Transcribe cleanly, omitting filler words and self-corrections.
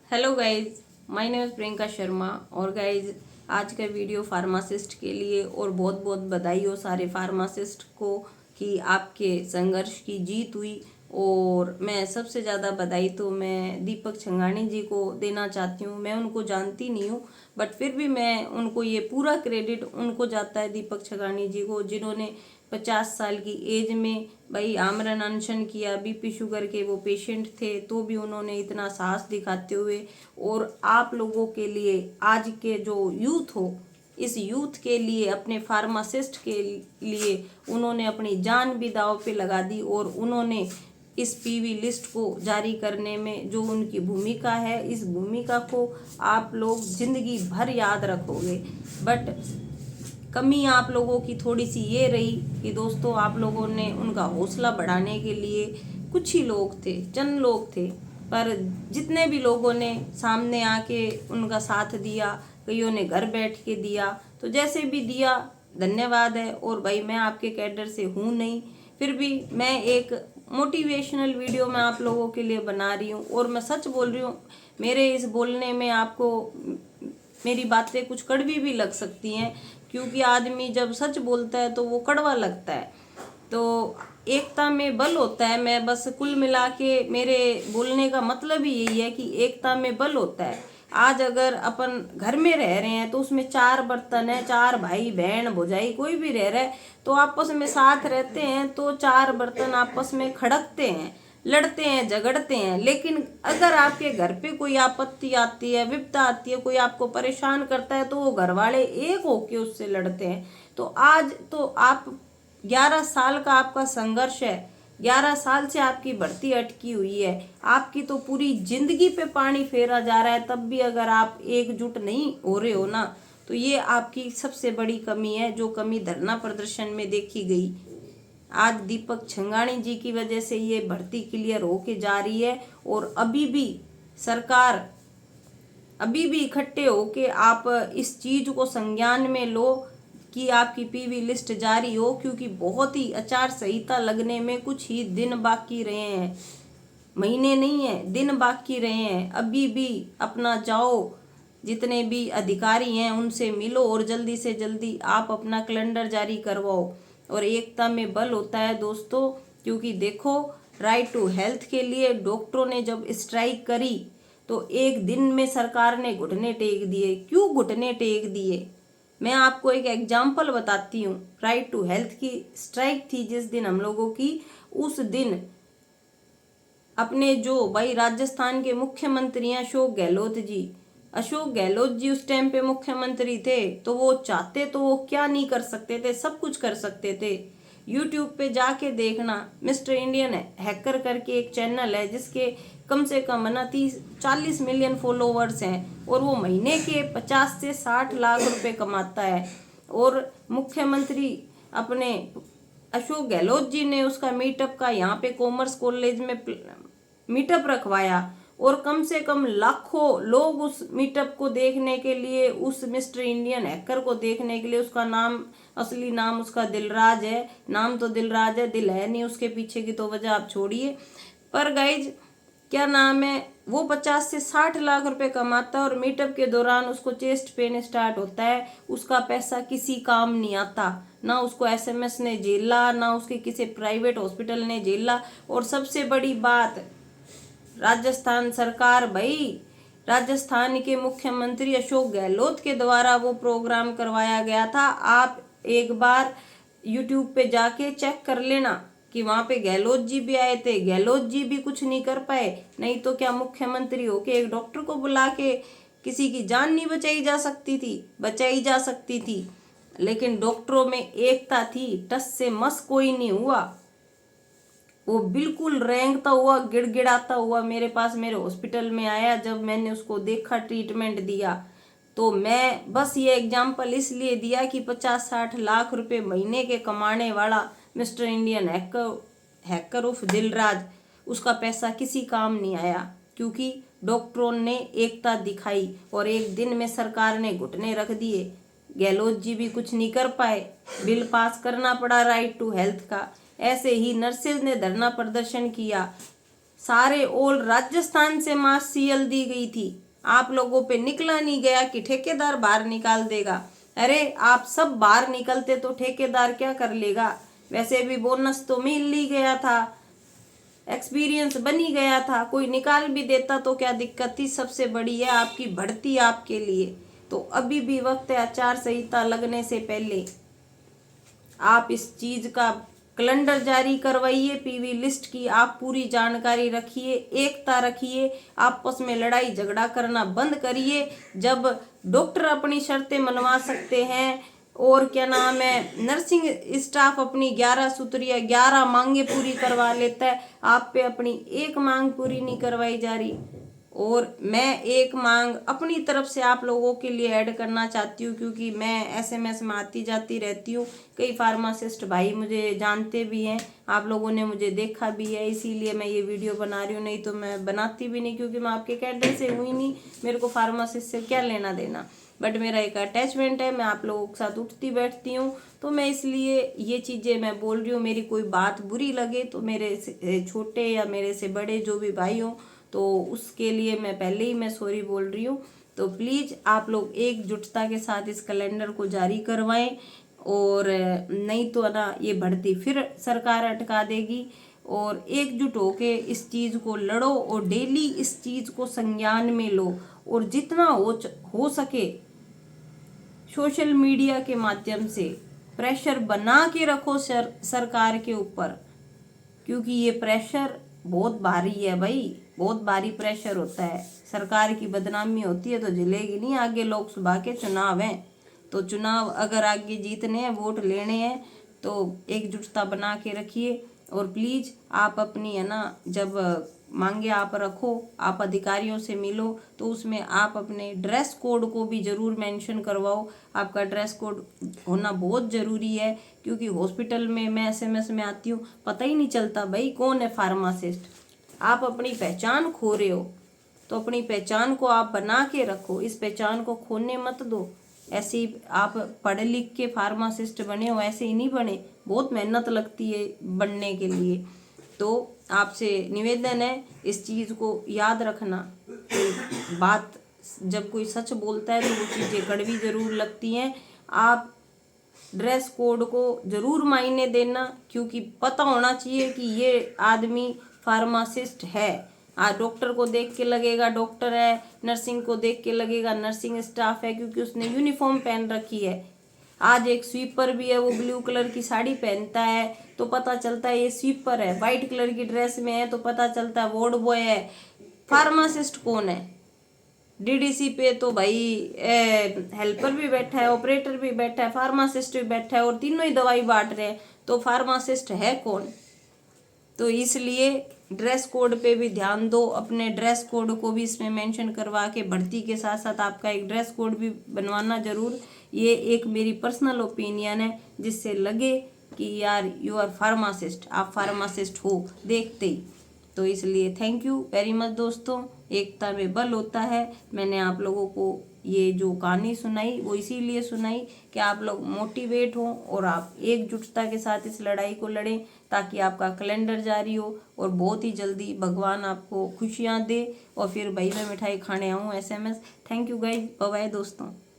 Hello guys, my name is Priyanka Sharma. और guys, आज का वीडियो फार्मासिस्ट के लिए और बहुत बहुत बधाई हो सारे फार्मासिस्ट को कि आपके संघर्ष की जीत हुई। और मैं सबसे ज़्यादा बधाई तो मैं दीपक छंगानी जी को देना चाहती हूँ। मैं उनको जानती नहीं हूँ, बट फिर भी मैं उनको ये पूरा क्रेडिट उनको जाता है, दीपक छंगानी जी को, जिन्होंने 50 साल की एज में भाई आमरण अनशन किया। बीपी शुगर के वो पेशेंट थे, तो भी उन्होंने इतना साहस दिखाते हुए और आप लोगों के लिए, आज के जो यूथ हो, इस यूथ के लिए, अपने फार्मासिस्ट के लिए उन्होंने अपनी जान भी दांव पे लगा दी। और उन्होंने इस पीवी लिस्ट को जारी करने में जो उनकी भूमिका है, इस भूमिका को आप लोग जिंदगी भर याद रखोगे। बट कमी आप लोगों की थोड़ी सी ये रही कि दोस्तों, आप लोगों ने उनका हौसला बढ़ाने के लिए, कुछ ही लोग थे, चंद लोग थे, पर जितने भी लोगों ने सामने आके उनका साथ दिया, कईयों ने घर बैठ के दिया, तो जैसे भी दिया धन्यवाद है। और भाई, मैं आपके कैडर से हूँ नहीं, फिर भी मैं एक मोटिवेशनल वीडियो मैं आप लोगों के लिए बना रही हूँ। और मैं सच बोल रही हूँ, मेरे इस बोलने में आपको मेरी बातें कुछ कड़वी भी लग सकती हैं, क्योंकि आदमी जब सच बोलता है तो वो कड़वा लगता है। तो एकता में बल होता है। मैं बस कुल मिला के मेरे बोलने का मतलब ही यही है कि एकता में बल होता है। आज अगर अपन घर में रह रहे हैं तो उसमें 4 बर्तन है, 4 भाई बहन भौजाई कोई भी रह रहा है, तो आपस में साथ रहते हैं, तो 4 बर्तन आपस में खड़कते हैं, लड़ते हैं, झगड़ते हैं। लेकिन अगर आपके घर पे कोई आपत्ति आती है, विपदा आती है, कोई आपको परेशान करता है, तो वो घर वाले एक होके उससे लड़ते हैं। तो आज तो आप 11 साल का आपका संघर्ष है, 11 साल से आपकी भर्ती अटकी हुई है, आपकी तो पूरी जिंदगी पे पानी फेरा जा रहा है, तब भी अगर आप एकजुट नहीं हो रहे हो ना, तो ये आपकी सबसे बड़ी कमी है, जो कमी धरना प्रदर्शन में देखी गई। आज दीपक छंगानी जी की वजह से ये भर्ती क्लियर होके जा रही है। और अभी भी सरकार, अभी भी इकट्ठे होके आप इस चीज को संज्ञान में लो कि आपकी पीवी लिस्ट जारी हो, क्योंकि बहुत ही आचार संहिता लगने में कुछ ही दिन बाकी रहे हैं, महीने नहीं है, दिन बाकी रहे हैं। अभी भी अपना जाओ, जितने भी अधिकारी हैं उनसे मिलो और जल्दी से जल्दी आप अपना कैलेंडर जारी करवाओ। और एकता में बल होता है दोस्तों, क्योंकि देखो, राइट टू हेल्थ के लिए डॉक्टरों ने जब स्ट्राइक करी तो एक दिन में सरकार ने घुटने टेक दिए। क्यों घुटने टेक दिए? मैं आपको एक एग्जाम्पल बताती हूँ। राइट टू हेल्थ की स्ट्राइक थी जिस दिन हम लोगों की, उस दिन अपने जो भाई राजस्थान के मुख्यमंत्री हैं अशोक गहलोत जी उस टाइम पे मुख्यमंत्री थे, तो वो चाहते तो वो क्या नहीं कर सकते थे, सब कुछ कर सकते थे। यूट्यूब पे जाके देखना, मिस्टर इंडियन हैकर करके एक चैनल है जिसके कम से कम ना 30-40 मिलियन फॉलोवर्स हैं, और वो महीने के 50 से 60 लाख रुपए कमाता है। और मुख्यमंत्री अपने अशोक गहलोत जी ने उसका मीटअप का यहाँ पे कॉमर्स कॉलेज में मीटअप रखवाया, और कम से कम लाखों लोग उस मीटअप को देखने के लिए, उस मिस्टर इंडियन हैकर को देखने के लिए, उसका नाम, असली नाम उसका दिलराज है, नाम तो दिलराज है, दिल है नहीं उसके पीछे की तो वजह आप छोड़िए। पर गाइज, क्या नाम है, वो 50 से 60 लाख रुपए कमाता है, और मीटअप के दौरान उसको चेस्ट पेन स्टार्ट होता है, उसका पैसा किसी काम नहीं आता, ना उसको एसएमएस ने झेला, ना उसके किसी प्राइवेट हॉस्पिटल ने झेला। और सबसे बड़ी बात, राजस्थान सरकार, भाई राजस्थान के मुख्यमंत्री अशोक गहलोत के द्वारा वो प्रोग्राम करवाया गया था। आप एक बार यूट्यूब पे जाके चेक कर लेना कि वहां पे गहलोत जी भी आए थे। गहलोत जी भी कुछ नहीं कर पाए, नहीं तो क्या मुख्यमंत्री होके एक डॉक्टर को बुला के किसी की जान नहीं बचाई जा सकती थी? बचाई जा सकती थी। लेकिन डॉक्टरों में एकता थी, टस से मस कोई नहीं हुआ। वो बिल्कुल रेंगता हुआ, गिड़गिड़ाता हुआ मेरे पास, मेरे हॉस्पिटल में आया। जब मैंने उसको देखा, ट्रीटमेंट दिया, तो मैं बस ये एग्जाम्पल इसलिए दिया कि 50-60 लाख रुपए महीने के कमाने वाला मिस्टर इंडियन हैकर उफ दिलराज, उसका पैसा किसी काम नहीं आया, क्योंकि डॉक्टरों ने एकता दिखाई। और एक दिन में सरकार ने घुटने रख दिए, गहलोत जी भी कुछ नहीं कर पाए, बिल पास करना पड़ा राइट टू हेल्थ का। ऐसे ही नर्सेज ने धरना प्रदर्शन किया, सारे ऑल राजस्थान से मास सीएल दी गई थी। आप लोगों पे निकला नहीं गया कि ठेकेदार बाहर निकाल देगा। अरे आप सब बाहर निकलते तो ठेकेदार क्या कर लेगा। वैसे भी बोनस तो मिल ही गया था, एक्सपीरियंस बनी गया था, कोई निकाल भी देता तो क्या दिक्कत थी। सबसे बड़ी है आपकी भर्ती आपके लिए। तो अभी भी वक्त है, आचार संहिता लगने से पहले आप इस चीज का कैलेंडर जारी करवाइए। पीवी लिस्ट की आप पूरी जानकारी रखिए, एकता रखिए, आपस में लड़ाई झगड़ा करना बंद करिए। जब डॉक्टर अपनी शर्तें मनवा सकते हैं और क्या नाम है, नर्सिंग स्टाफ अपनी 11 सूत्रीय 11 मांगे पूरी करवा लेता है, आप पे अपनी एक मांग पूरी नहीं करवाई जा रही। और मैं एक मांग अपनी तरफ से आप लोगों के लिए ऐड करना चाहती हूँ, क्योंकि मैं एसएमएस में आती जाती रहती हूँ। कई फार्मासिस्ट भाई मुझे जानते भी हैं, आप लोगों ने मुझे देखा भी है, इसीलिए मैं ये वीडियो बना रही हूँ। नहीं तो मैं बनाती भी नहीं, क्योंकि मैं आपके कैडर से हुई नहीं, मेरे को फार्मासिस्ट से क्या लेना देना। बट मेरा एक अटैचमेंट है, मैं आप लोगों के साथ उठती बैठती हूँ, तो मैं इसलिए ये चीज़ें मैं बोल रही हूँ। मेरी कोई बात बुरी लगे तो मेरे से छोटे या मेरे से बड़े जो भी भाई हों, तो उसके लिए मैं पहले ही मैं सॉरी बोल रही हूँ। तो प्लीज़ आप लोग एकजुटता के साथ इस कैलेंडर को जारी करवाएं, और नहीं तो ना ये भर्ती फिर सरकार अटका देगी। और एकजुट होके इस चीज़ को लड़ो और डेली इस चीज़ को संज्ञान में लो, और जितना हो सके सोशल मीडिया के माध्यम से प्रेशर बना के रखो सरकार के ऊपर, क्योंकि ये प्रेशर बहुत भारी है भाई, बहुत भारी प्रेशर होता है। सरकार की बदनामी होती है तो झेलेगी नहीं। आगे लोकसभा के चुनाव हैं, तो चुनाव अगर आगे जीतने हैं, वोट लेने हैं, तो एकजुटता बना के रखिए। और प्लीज़ आप अपनी है ना, जब मांगे आप रखो, आप अधिकारियों से मिलो, तो उसमें आप अपने ड्रेस कोड को भी ज़रूर मेंशन करवाओ। आपका ड्रेस कोड होना बहुत ज़रूरी है, क्योंकि हॉस्पिटल में मैं एसएमएस में आती हूँ, पता ही नहीं चलता भाई कौन है फार्मासिस्ट। आप अपनी पहचान खो रहे हो, तो अपनी पहचान को आप बना के रखो, इस पहचान को खोने मत दो। ऐसे ही आप पढ़ लिख के फार्मासिस्ट बने हो, ऐसे ही नहीं बने, बहुत मेहनत लगती है बनने के लिए। तो आपसे निवेदन है, इस चीज़ को याद रखना। कोई बात जब कोई सच बोलता है तो वो चीज़ें कड़वी ज़रूर लगती हैं। आप ड्रेस कोड को ज़रूर मायने देना, क्योंकि पता होना चाहिए कि ये आदमी फार्मासिस्ट है। डॉक्टर को देख के लगेगा डॉक्टर है, नर्सिंग को देख के लगेगा नर्सिंग स्टाफ है, क्योंकि उसने यूनिफॉर्म पहन रखी है। आज एक स्वीपर भी है, वो ब्लू कलर की साड़ी पहनता है तो पता चलता है ये स्वीपर है। वाइट कलर की ड्रेस में है तो पता चलता है वार्ड बॉय है। फार्मासिस्ट कौन है? डीडीसी पे तो भाई हेल्पर भी बैठा है, ऑपरेटर भी बैठा है, फार्मासिस्ट भी बैठा है, और तीनों ही दवाई बांट रहे हैं, तो फार्मासिस्ट है कौन? तो इसलिए ड्रेस कोड पे भी ध्यान दो, अपने ड्रेस कोड को भी इसमें मेंशन करवा के भर्ती के साथ साथ आपका एक ड्रेस कोड भी बनवाना ज़रूर। ये एक मेरी पर्सनल ओपिनियन है, जिससे लगे कि यार यू आर फार्मासिस्ट, आप फार्मासिस्ट हो देखते ही। तो इसलिए थैंक यू वेरी मच दोस्तों, एकता में बल होता है। मैंने आप लोगों को ये जो कहानी सुनाई वो इसीलिए सुनाई कि आप लोग मोटिवेट हों और आप एकजुटता के साथ इस लड़ाई को लड़ें, ताकि आपका कैलेंडर जारी हो और बहुत ही जल्दी भगवान आपको खुशियाँ दे, और फिर भाई मैं मिठाई खाने आऊँ SMS. Thank you guys, bye bye दोस्तों।